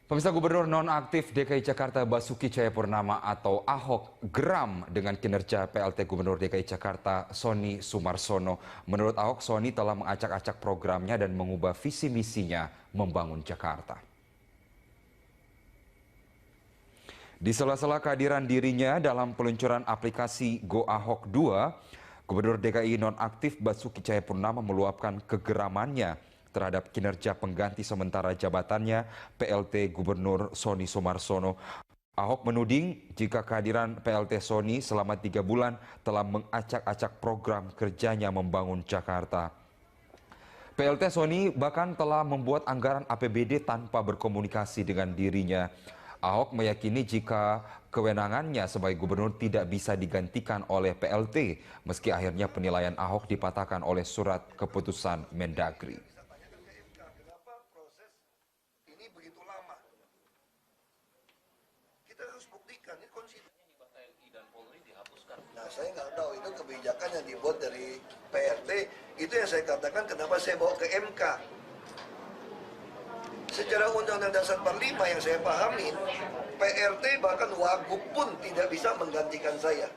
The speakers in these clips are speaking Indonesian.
Pemirsa, Gubernur nonaktif DKI Jakarta Basuki Cahayapurnama atau Ahok geram dengan kinerja PLT Gubernur DKI Jakarta Sonny Sumarsono. Menurut Ahok, Sonny telah mengacak-acak programnya dan mengubah visi misinya membangun Jakarta. Di sela-sela kehadiran dirinya dalam peluncuran aplikasi Go Ahok 2, Gubernur DKI nonaktif Basuki Cahayapurnama meluapkan kegeramannya terhadap kinerja pengganti sementara jabatannya PLT Gubernur Sonny Sumarsono. Ahok menuding jika kehadiran PLT Sonny selama 3 bulan telah mengacak-acak program kerjanya membangun Jakarta. PLT Sonny bahkan telah membuat anggaran APBD tanpa berkomunikasi dengan dirinya. Ahok meyakini jika kewenangannya sebagai gubernur tidak bisa digantikan oleh PLT, meski akhirnya penilaian Ahok dipatahkan oleh surat keputusan Mendagri. Begitu lama. Kita harus buktikan ini konstitusi TNI dan Polri dihapuskan. Nah, saya nggak tahu itu kebijakan yang dibuat dari PRT, itu yang saya katakan kenapa saya bawa ke MK. Secara Undang-Undang Dasar 45 yang saya pahami, PRT bahkan Wagub pun tidak bisa menggantikan saya.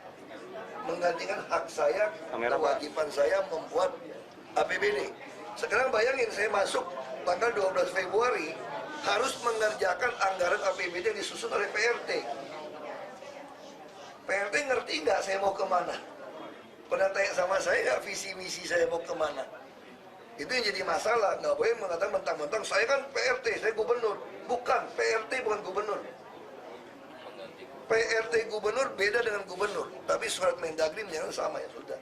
Menggantikan hak saya, kewajiban saya membuat APBD. Sekarang bayangin saya masuk tanggal 12 Februari, harus mengerjakan anggaran APBD yang disusun oleh PRT. PRT ngerti nggak saya mau kemana? Pernah tanya sama saya nggak visi misi saya mau kemana? Itu yang jadi masalah. Nggak boleh mengatakan mentang-mentang saya kan PRT, saya gubernur. Bukan, PRT bukan gubernur. PRT gubernur beda dengan gubernur. Tapi surat Mendagri menyatakan sama, ya sudah.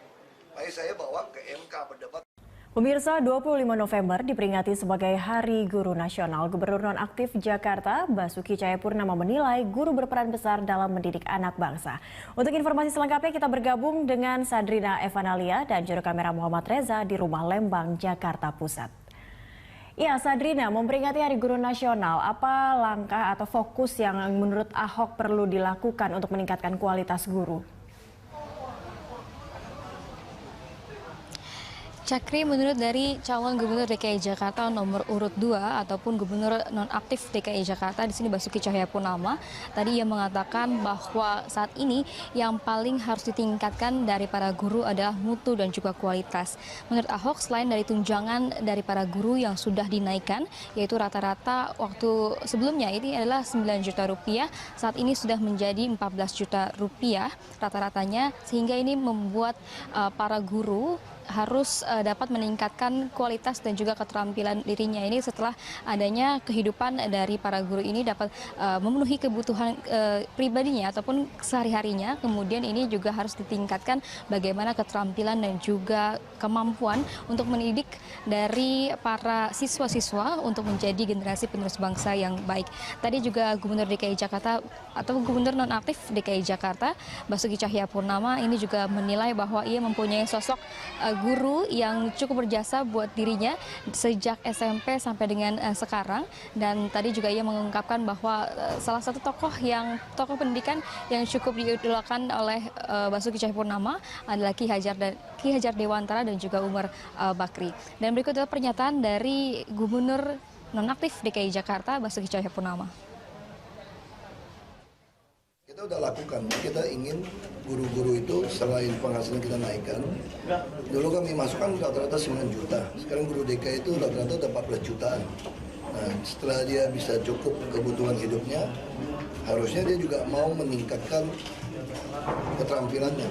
Mari saya bawa ke MK berdebat. Pemirsa, 25 November diperingati sebagai Hari Guru Nasional. Gubernur nonaktif Jakarta Basuki Cahayapurnama menilai guru berperan besar dalam mendidik anak bangsa. Untuk informasi selengkapnya kita bergabung dengan Sadrina Evanalia dan juru kamera Muhammad Reza di Rumah Lembang, Jakarta Pusat. Ya, Sadrina, memperingati Hari Guru Nasional, apa langkah atau fokus yang menurut Ahok perlu dilakukan untuk meningkatkan kualitas guru? Cakri, menurut dari calon gubernur DKI Jakarta nomor urut 2 ataupun gubernur nonaktif DKI Jakarta di sini Basuki Cahayapurnama, tadi ia mengatakan bahwa saat ini yang paling harus ditingkatkan dari para guru adalah mutu dan juga kualitas. Menurut Ahok, selain dari tunjangan dari para guru yang sudah dinaikkan, yaitu rata-rata waktu sebelumnya ini adalah 9 juta rupiah, saat ini sudah menjadi 14 juta rupiah rata-ratanya, sehingga ini membuat para guru harus dapat meningkatkan kualitas dan juga keterampilan dirinya ini setelah adanya kehidupan dari para guru ini dapat memenuhi kebutuhan pribadinya ataupun sehari-harinya. Kemudian ini juga harus ditingkatkan bagaimana keterampilan dan juga kemampuan untuk mendidik dari para siswa-siswa untuk menjadi generasi penerus bangsa yang baik. Tadi juga Gubernur DKI Jakarta atau Gubernur nonaktif DKI Jakarta Basuki Cahayapurnama ini juga menilai bahwa ia mempunyai sosok guru yang cukup berjasa buat dirinya sejak SMP sampai dengan sekarang, dan tadi juga ia mengungkapkan bahwa salah satu tokoh pendidikan yang cukup diidolakan oleh Basuki Cahayapurnama adalah Ki Hajar Dewantara dan juga Umar Bakri. Dan berikut adalah pernyataan dari Gubernur nonaktif DKI Jakarta Basuki Cahayapurnama. Kita udah lakukan, kita ingin guru-guru itu selain penghasilan kita naikkan. Dulu kami masukkan rata-rata 9 juta, sekarang guru DKI itu rata-rata udah 14 jutaan. Nah, setelah dia bisa cukup kebutuhan hidupnya, harusnya dia juga mau meningkatkan keterampilannya.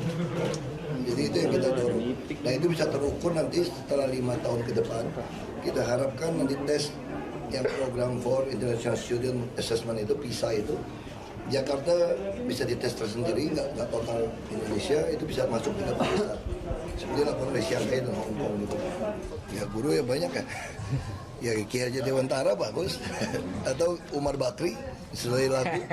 Jadi itu yang kita dorong. Nah, itu bisa terukur nanti setelah 5 tahun ke depan. Kita harapkan nanti tes yang program for International Student Assessment itu, PISA itu, Jakarta bisa dites tersendiri, nggak total Indonesia, itu bisa masuk 3 besar. Seperti lakukan oleh Shanghai dan Hong Kong gitu. Ya guru ya banyak ya. Ya Ki Hajar Dewantara bagus. Atau Umar Bakri, sesuai lagu.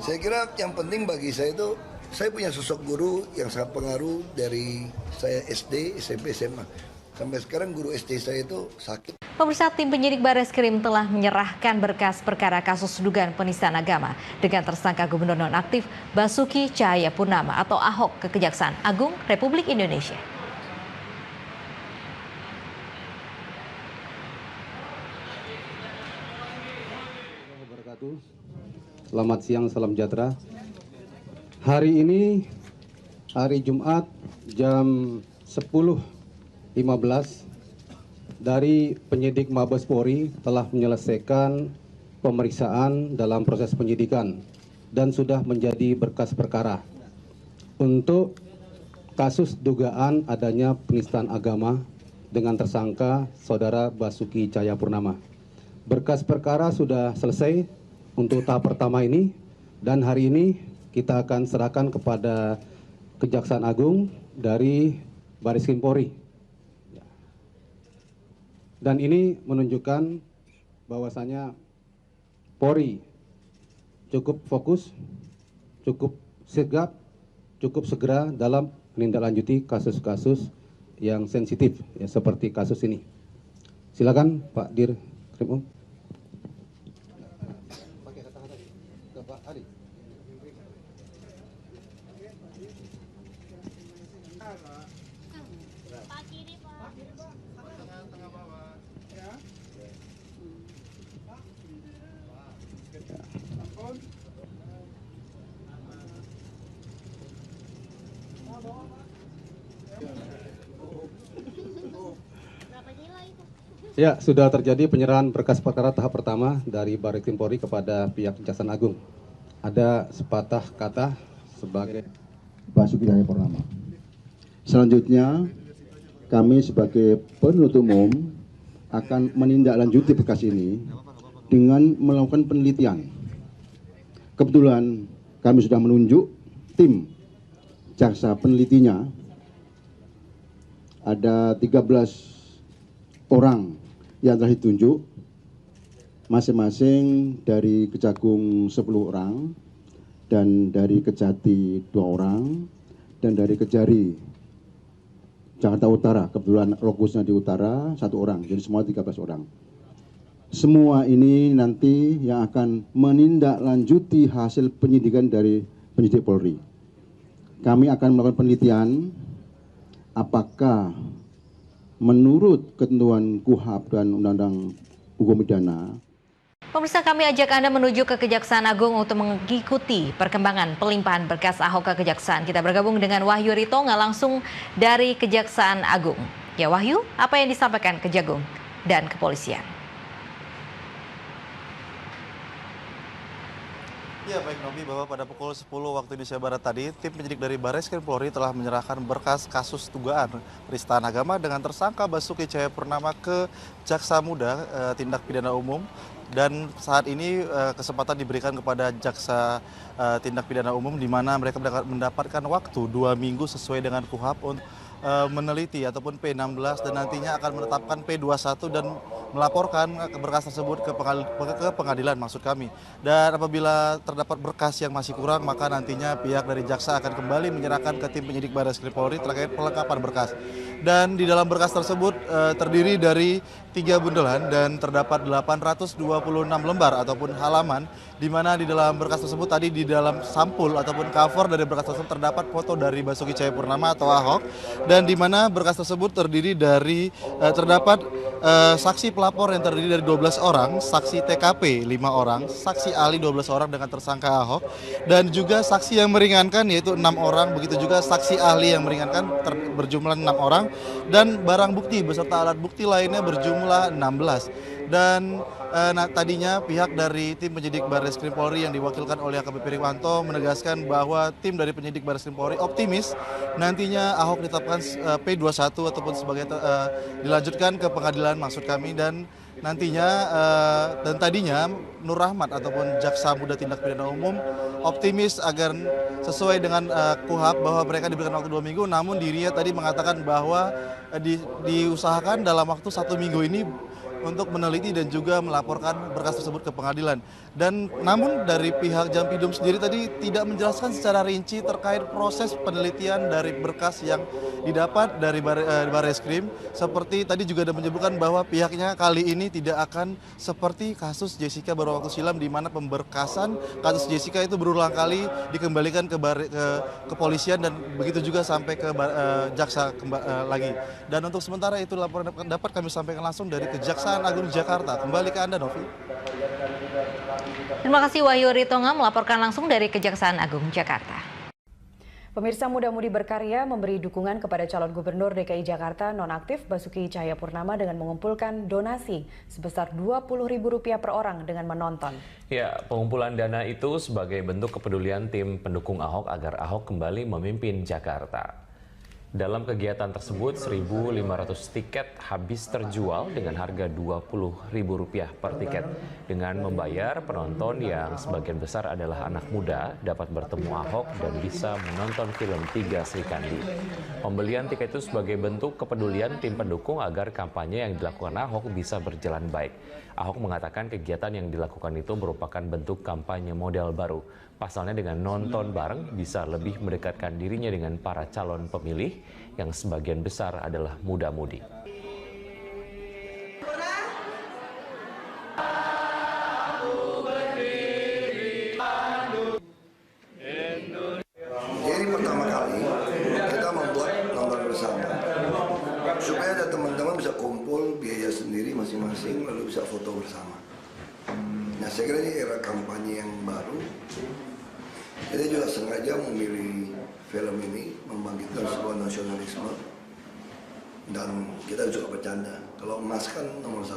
Saya kira yang penting bagi saya itu, saya punya sosok guru yang sangat pengaruh dari saya SD, SMP, SMA. Sampai sekarang guru SD saya itu sakit. Pemirsa, tim penyidik Bareskrim telah menyerahkan berkas perkara kasus dugaan penistaan agama dengan tersangka Gubernur nonaktif Basuki Cahayapurnama atau Ahok ke Kejaksaan Agung Republik Indonesia. wabarakatuh. Selamat siang, salam sejahtera. Hari ini, hari Jumat, jam 10.15, dari penyidik Mabes Polri telah menyelesaikan pemeriksaan dalam proses penyidikan dan sudah menjadi berkas perkara untuk kasus dugaan adanya penistaan agama dengan tersangka Saudara Basuki Cahayapurnama. Berkas perkara sudah selesai untuk tahap pertama ini, dan hari ini kita akan serahkan kepada Kejaksaan Agung dari Bareskrim Polri. Dan ini menunjukkan bahwasanya Polri cukup fokus, cukup sigap, cukup segera dalam menindaklanjuti kasus-kasus yang sensitif, ya, seperti kasus ini. Silakan Pak Dir Krim Um. Ya, sudah terjadi penyerahan berkas perkara tahap pertama dari Bareskrim Polri kepada pihak Kejaksaan Agung. Ada sepatah kata sebagai Basuki Cahayapurnama. Selanjutnya, kami sebagai penuntut umum akan menindaklanjuti berkas ini dengan melakukan penelitian. Kebetulan kami sudah menunjuk tim jaksa penelitinya. Ada 13 orang yang telah ditunjuk, masing-masing dari Kejagung 10 orang, dan dari Kejati 2 orang, dan dari Kejari Jakarta Utara, kebetulan lokusnya di utara 1 orang, jadi semua 13 orang. Semua ini nanti yang akan menindaklanjuti hasil penyidikan dari penyidik Polri. Kami akan melakukan penelitian apakah menurut ketentuan KUHP dan Undang-Undang Hukum Pidana. Pemirsa, kami ajak Anda menuju ke Kejaksaan Agung untuk mengikuti perkembangan pelimpahan berkas Ahok ke Kejaksaan. Kita bergabung dengan Wahyu Ritonga langsung dari Kejaksaan Agung. Ya Wahyu, apa yang disampaikan Kejagung dan Kepolisian? Ya, baik Novi, bahwa pada pukul 10 waktu Indonesia Barat tadi, tim penyidik dari Bareskrim Polri telah menyerahkan berkas kasus dugaan penistaan agama dengan tersangka Basuki Cahayapurnama ke Jaksa Muda Tindak Pidana Umum. Dan saat ini kesempatan diberikan kepada Jaksa Tindak Pidana Umum, di mana mereka mendapatkan waktu 2 minggu sesuai dengan KUHP untuk meneliti ataupun P16, dan nantinya akan menetapkan P21 dan melaporkan berkas tersebut ke pengadilan, maksud kami. Dan apabila terdapat berkas yang masih kurang, maka nantinya pihak dari jaksa akan kembali menyerahkan ke tim penyidik Bareskrim Polri terkait pelengkapan berkas. Dan di dalam berkas tersebut terdiri dari 3 bundelan dan terdapat 826 lembar ataupun halaman, di mana di dalam berkas tersebut tadi di dalam sampul ataupun cover dari berkas tersebut terdapat foto dari Basuki Cahayapurnama atau Ahok, dan di mana berkas tersebut terdiri dari terdapat saksi pelapor yang terdiri dari 12 orang, saksi TKP 5 orang, saksi ahli 12 orang dengan tersangka Ahok, dan juga saksi yang meringankan yaitu 6 orang, begitu juga saksi ahli yang meringankan berjumlah 6 orang, dan barang bukti beserta alat bukti lainnya berjumlah 16. Dan tadinya pihak dari tim penyidik Bareskrim Polri yang diwakilkan oleh AKBP Rikwanto menegaskan bahwa tim dari penyidik Bareskrim Polri optimis nantinya Ahok ditetapkan P21 ataupun sebagai dilanjutkan ke pengadilan, maksud kami. Dan nantinya dan tadinya Nur Rahmat ataupun Jaksa Muda Tindak Pidana Umum optimis agar sesuai dengan KUHP bahwa mereka diberikan waktu 2 minggu, namun dirinya tadi mengatakan bahwa diusahakan dalam waktu 1 minggu ini untuk meneliti dan juga melaporkan berkas tersebut ke pengadilan. Dan namun dari pihak Jampidum sendiri tadi tidak menjelaskan secara rinci terkait proses penelitian dari berkas yang didapat dari Bareskrim. Seperti tadi juga ada menyebutkan bahwa pihaknya kali ini tidak akan seperti kasus Jessica beberapa waktu silam, di mana pemberkasan kasus Jessica itu berulang kali dikembalikan ke kepolisian dan begitu juga sampai ke jaksa lagi. Dan untuk sementara itu laporan dapat kami sampaikan langsung dari Kejaksaan Agung Jakarta. Kembali ke Anda, Novi. Terima kasih Wahyu Ritonga melaporkan langsung dari Kejaksaan Agung Jakarta. Pemirsa, Muda-Mudi Berkarya memberi dukungan kepada calon gubernur DKI Jakarta nonaktif Basuki Cahayapurnama dengan mengumpulkan donasi sebesar Rp20.000 per orang dengan menonton. Ya, pengumpulan dana itu sebagai bentuk kepedulian tim pendukung Ahok agar Ahok kembali memimpin Jakarta. Dalam kegiatan tersebut, 1.500 tiket habis terjual dengan harga Rp20.000 per tiket. Dengan membayar, penonton yang sebagian besar adalah anak muda dapat bertemu Ahok dan bisa menonton film 3 Sri Kandi. Pembelian tiket itu sebagai bentuk kepedulian tim pendukung agar kampanye yang dilakukan Ahok bisa berjalan baik. Ahok mengatakan kegiatan yang dilakukan itu merupakan bentuk kampanye model baru. Pasalnya dengan nonton bareng bisa lebih mendekatkan dirinya dengan para calon pemilih yang sebagian besar adalah muda-mudi. Jadi pertama kali kita membuat nonton bersama supaya ada teman-teman bisa kumpul biaya sendiri masing-masing lalu bisa foto bersama. Nah, saya kira ini era kampanye yang baru. Kita juga sengaja memilih film ini membangkitkan sebuah nasionalisme dan kita juga bercanda. Kalau emas kan nomor 1,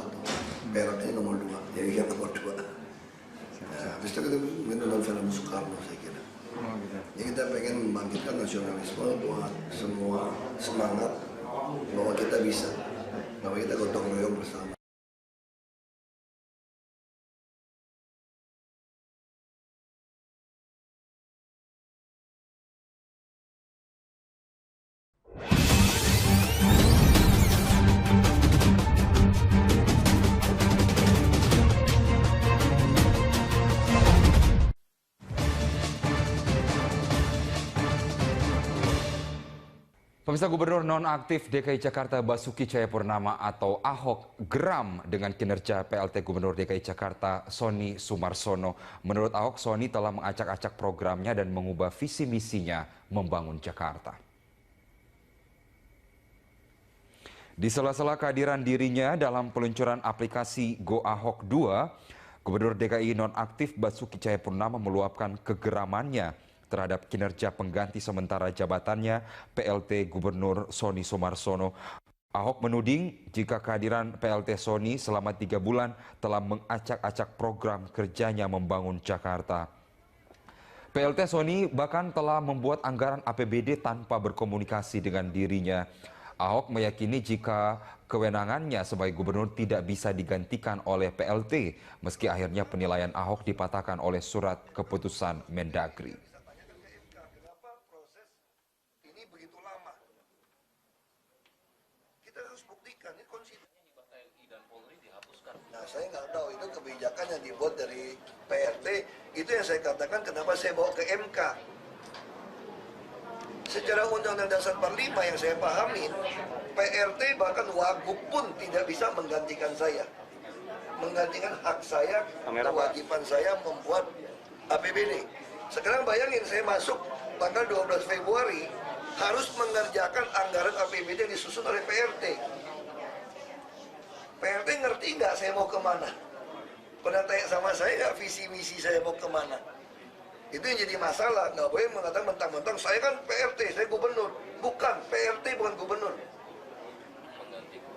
perak ini nomor 2, jadi yang nomor 2. Nah, habis itu kita menonton film Soekarno saya kira. Jadi kita pengen membangkitkan nasionalisme buat semua semangat bahwa kita bisa, bahwa kita gotong royong bersama. Pemirsa, Gubernur nonaktif DKI Jakarta Basuki Cahayapurnama atau Ahok geram dengan kinerja PLT Gubernur DKI Jakarta Sony Sumarsono. Menurut Ahok, Sony telah mengacak-acak programnya dan mengubah visi misinya membangun Jakarta. Di sela-sela kehadiran dirinya dalam peluncuran aplikasi Go Ahok 2, Gubernur DKI nonaktif Basuki Cahayapurnama meluapkan kegeramannya terhadap kinerja pengganti sementara jabatannya PLT Gubernur Sony Sumarsono. Ahok menuding jika kehadiran PLT Sony selama 3 bulan telah mengacak-acak program kerjanya membangun Jakarta. PLT Sony bahkan telah membuat anggaran APBD tanpa berkomunikasi dengan dirinya. Ahok meyakini jika kewenangannya sebagai gubernur tidak bisa digantikan oleh PLT, meski akhirnya penilaian Ahok dipatahkan oleh surat keputusan Mendagri. Nah, saya nggak tahu itu kebijakan yang dibuat dari PRT, itu yang saya katakan kenapa saya bawa ke MK. Secara Undang-Undang Dasar 45 yang saya pahami, PRT bahkan Wagub pun tidak bisa menggantikan saya. Menggantikan hak saya, kewajiban saya membuat APBD. Sekarang bayangin saya masuk tanggal 12 Februari, harus mengerjakan anggaran APBD yang disusun oleh PRT. PRT ngerti nggak saya mau kemana? Pernah tanya sama saya nggak visi misi saya mau kemana? Itu yang jadi masalah. Nggak boleh mengatakan mentang-mentang saya kan PRT, saya gubernur. Bukan, PRT bukan gubernur.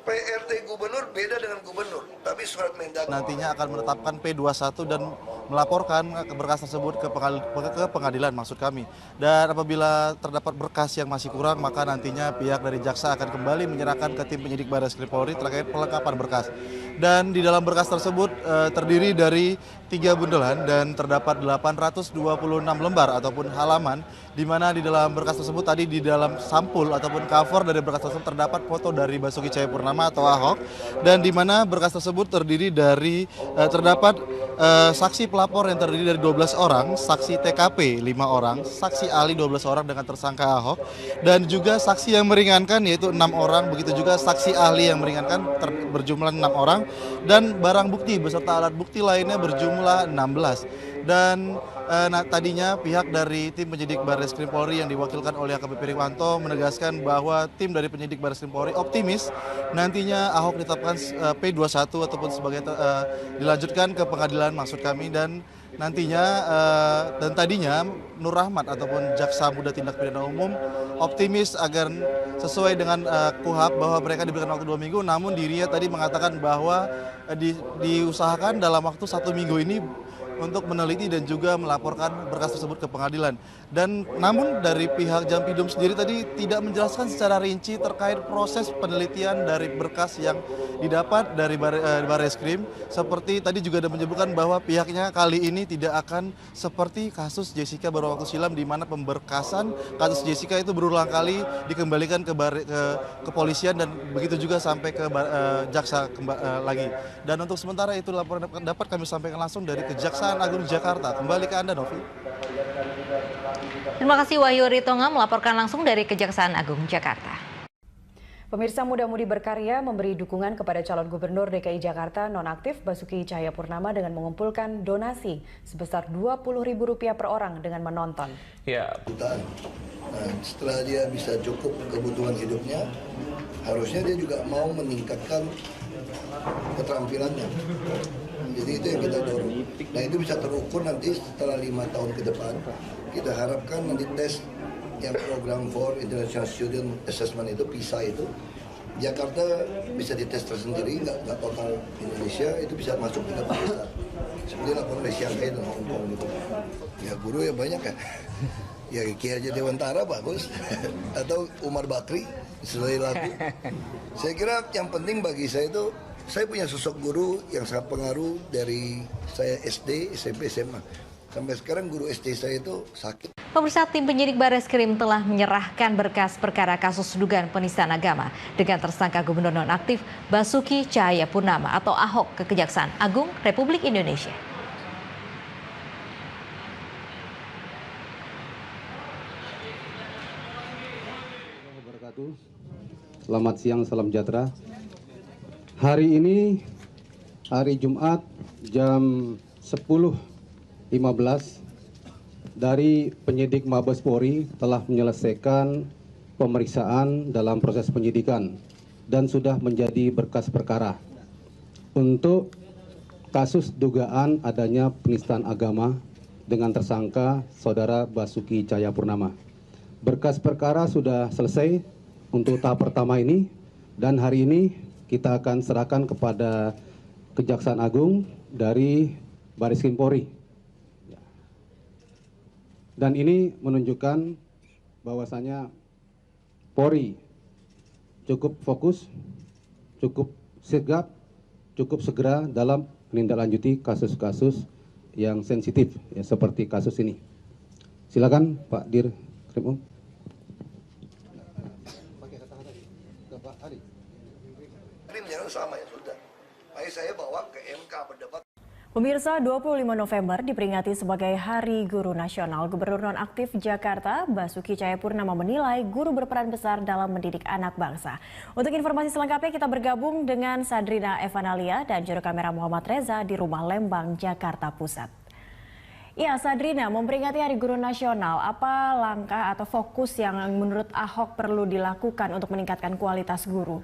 PRT gubernur beda dengan gubernur, tapi surat Mendagri nantinya akan menetapkan P21 dan melaporkan berkas tersebut ke pengadilan maksud kami. Dan apabila terdapat berkas yang masih kurang, maka nantinya pihak dari jaksa akan kembali menyerahkan ke tim penyidik Barreskrim Polri terkait pelengkapan berkas. Dan di dalam berkas tersebut terdiri dari 3 bundelan dan terdapat 826 lembar ataupun halaman, di mana di dalam berkas tersebut tadi di dalam sampul ataupun cover dari berkas tersebut terdapat foto dari Basuki Cahayapurnama atau Ahok, dan di mana berkas tersebut terdiri dari terdapat saksi pelapor yang terdiri dari 12 orang, saksi TKP 5 orang, saksi ahli 12 orang dengan tersangka Ahok, dan juga saksi yang meringankan yaitu 6 orang, begitu juga saksi ahli yang meringankan berjumlah 6 orang, dan barang bukti beserta alat bukti lainnya berjumlah 16. Dan tadinya pihak dari tim penyidik Barreskrim Polri yang diwakilkan oleh AKBP Rikwanto menegaskan bahwa tim dari penyidik Barreskrim Polri optimis nantinya Ahok ditetapkan P21 ataupun sebagai dilanjutkan ke pengadilan maksud kami, dan nantinya dan tadinya Nur Rahmat ataupun Jaksa Muda Tindak Pidana Umum optimis agar sesuai dengan KUHP bahwa mereka diberikan waktu 2 minggu, namun dirinya tadi mengatakan bahwa diusahakan dalam waktu 1 minggu ini untuk meneliti dan juga melaporkan berkas tersebut ke pengadilan. Dan namun dari pihak Jampidum sendiri tadi tidak menjelaskan secara rinci terkait proses penelitian dari berkas yang didapat dari Barreskrim. Seperti tadi juga ada menyebutkan bahwa pihaknya kali ini tidak akan seperti kasus Jessica beberapa waktu silam, di mana pemberkasan kasus Jessica itu berulang kali dikembalikan ke kepolisian dan begitu juga sampai ke jaksa lagi. Dan untuk sementara itu laporan dapat kami sampaikan langsung dari Kejaksaan Agung Jakarta. Kembali ke Anda, Novi. Terima kasih Wahyu Ritonga melaporkan langsung dari Kejaksaan Agung Jakarta. Pemirsa, Muda-Mudi Berkarya memberi dukungan kepada calon gubernur DKI Jakarta nonaktif Basuki Cahayapurnama dengan mengumpulkan donasi sebesar Rp20.000 per orang dengan menonton. Ya. Nah, setelah dia bisa cukup kebutuhan hidupnya, harusnya dia juga mau meningkatkan keterampilannya. Jadi itu yang kita dorong. Nah, itu bisa terukur nanti setelah 5 tahun ke depan. Kita harapkan nanti tes yang program for International Student Assessment itu PISA itu, Jakarta bisa dites tersendiri, nggak total Indonesia, itu bisa masuk ke besar. Seperti laporan dari Shanghai dan Hong Kong gitu. Ya guru ya banyak ya. Ya Ki Hajar Dewantara bagus, atau Umar Bakri sebagai lagu. Saya kira yang penting bagi saya itu, saya punya sosok guru yang sangat pengaruh dari saya SD, SMP, SMA. Sampai sekarang guru SD saya itu sakit. Pemirsa, tim penyidik Barreskrim telah menyerahkan berkas perkara kasus dugaan penistaan agama dengan tersangka Gubernur nonaktif Basuki Cahayapurnama atau Ahok ke Kejaksaan Agung Republik Indonesia. Selamat siang, salam sejahtera. Hari ini, hari Jumat, jam 10.15, dari penyidik Mabes Polri telah menyelesaikan pemeriksaan dalam proses penyidikan dan sudah menjadi berkas perkara untuk kasus dugaan adanya penistaan agama dengan tersangka Saudara Basuki Cahayapurnama. Berkas perkara sudah selesai untuk tahap pertama ini, dan hari ini kita akan serahkan kepada Kejaksaan Agung dari Barreskrim Polri. Dan ini menunjukkan bahwasanya Polri cukup fokus, cukup sigap, cukup segera dalam menindaklanjuti kasus-kasus yang sensitif, ya, seperti kasus ini. Silakan Pak Dir Krim. Sama ya sudah. Makanya saya bawa ke MK berdebat. Pemirsa, 25 November diperingati sebagai Hari Guru Nasional. Gubernur nonaktif Jakarta Basuki Cahayapurnama menilai guru berperan besar dalam mendidik anak bangsa. Untuk informasi selengkapnya kita bergabung dengan Sadrina Evanalia dan juru kamera Muhammad Reza di Rumah Lembang, Jakarta Pusat. Ya, Sadrina, memperingati Hari Guru Nasional, apa langkah atau fokus yang menurut Ahok perlu dilakukan untuk meningkatkan kualitas guru?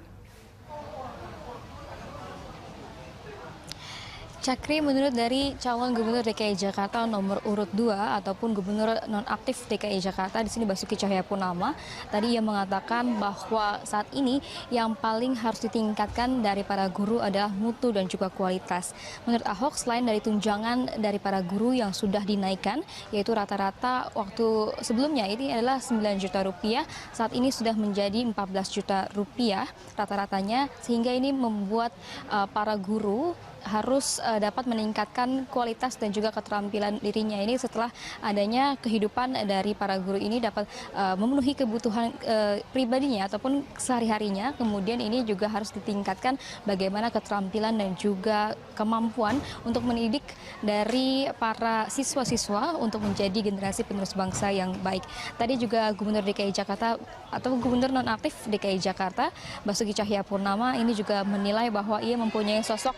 Cakri, menurut dari calon gubernur DKI Jakarta nomor urut 2 ataupun gubernur nonaktif DKI Jakarta di sini Basuki Cahayapurnama, tadi ia mengatakan bahwa saat ini yang paling harus ditingkatkan dari para guru adalah mutu dan juga kualitas. Menurut Ahok, selain dari tunjangan dari para guru yang sudah dinaikkan, yaitu rata-rata waktu sebelumnya ini adalah 9 juta rupiah, saat ini sudah menjadi 14 juta rupiah rata-ratanya, sehingga ini membuat para guru harus dapat meningkatkan kualitas dan juga keterampilan dirinya ini setelah adanya kehidupan dari para guru ini dapat memenuhi kebutuhan pribadinya ataupun sehari-harinya. Kemudian ini juga harus ditingkatkan bagaimana keterampilan dan juga kemampuan untuk mendidik dari para siswa-siswa untuk menjadi generasi penerus bangsa yang baik. Tadi juga Gubernur DKI Jakarta atau Gubernur nonaktif DKI Jakarta Basuki Cahayapurnama ini juga menilai bahwa ia mempunyai sosok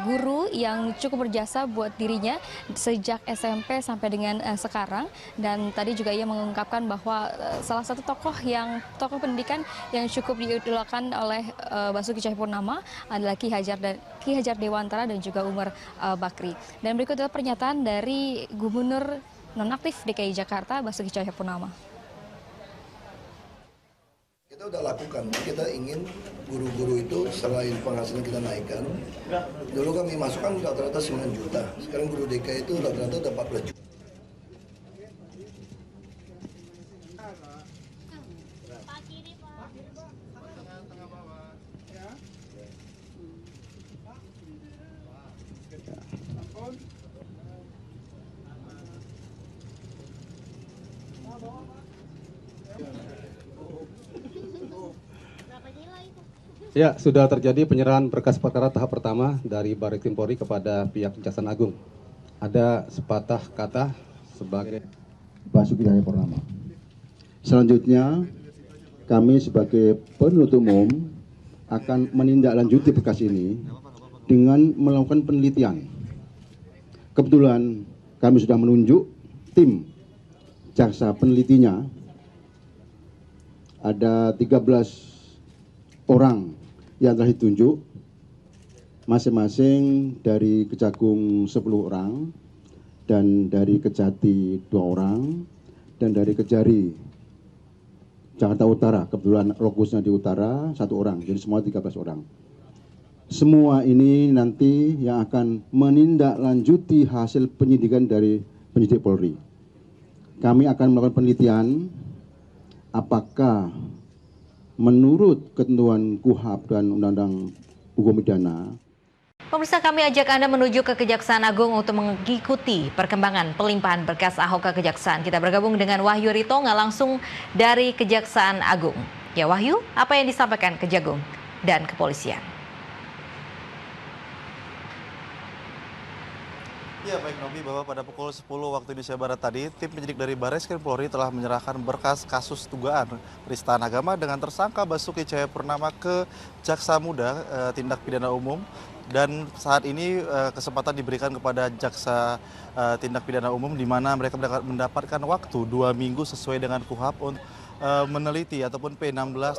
guru yang cukup berjasa buat dirinya sejak SMP sampai dengan sekarang. Dan tadi juga ia mengungkapkan bahwa salah satu tokoh pendidikan yang cukup diidolakan oleh Basuki Cahayapurnama adalah Ki Hajar Dewantara dan juga Umar Bakri. Dan berikut adalah pernyataan dari Gubernur Nonaktif DKI Jakarta Basuki Cahayapurnama. Kita udah lakukan, kita ingin guru-guru itu selain penghasilan kita naikkan. Dulu kami masukkan rata-rata 9 juta, sekarang guru DKI itu rata-rata udah 14 juta. Ya, sudah terjadi penyerahan berkas perkara tahap pertama dari Barreskrim Polri kepada pihak Kejaksaan Agung. Ada sepatah kata sebagai Basuki Cahayapurnama. Selanjutnya, kami sebagai penuntut umum akan menindaklanjuti berkas ini dengan melakukan penelitian. Kebetulan kami sudah menunjuk tim jaksa penelitinya. Ada 13 orang yang telah ditunjuk, masing-masing dari Kejagung 10 orang, dan dari Kejati 2 orang, dan dari Kejari Jakarta Utara, kebetulan lokusnya di utara 1 orang, jadi semua 13 orang. Semua ini nanti yang akan menindaklanjuti hasil penyidikan dari penyidik Polri. Kami akan melakukan penelitian apakah menurut ketentuan KUHAP dan Undang-Undang Hukum Pidana. Pemirsa, kami ajak Anda menuju ke Kejaksaan Agung untuk mengikuti perkembangan pelimpahan berkas Ahok ke Kejaksaan. Kita bergabung dengan Wahyu Ritonga langsung dari Kejaksaan Agung. Ya Wahyu, apa yang disampaikan Kejagung dan Kepolisian? Ya baik Novi, bahwa pada pukul 10 waktu Indonesia Barat tadi, tim penyidik dari Barreskrim Polri telah menyerahkan berkas kasus dugaan penistaan agama dengan tersangka Basuki Cahayapurnama ke Jaksa Muda Tindak Pidana Umum. Dan saat ini kesempatan diberikan kepada Jaksa Tindak Pidana Umum di mana mereka mendapatkan waktu 2 minggu sesuai dengan KUHAP untuk meneliti ataupun P16 dan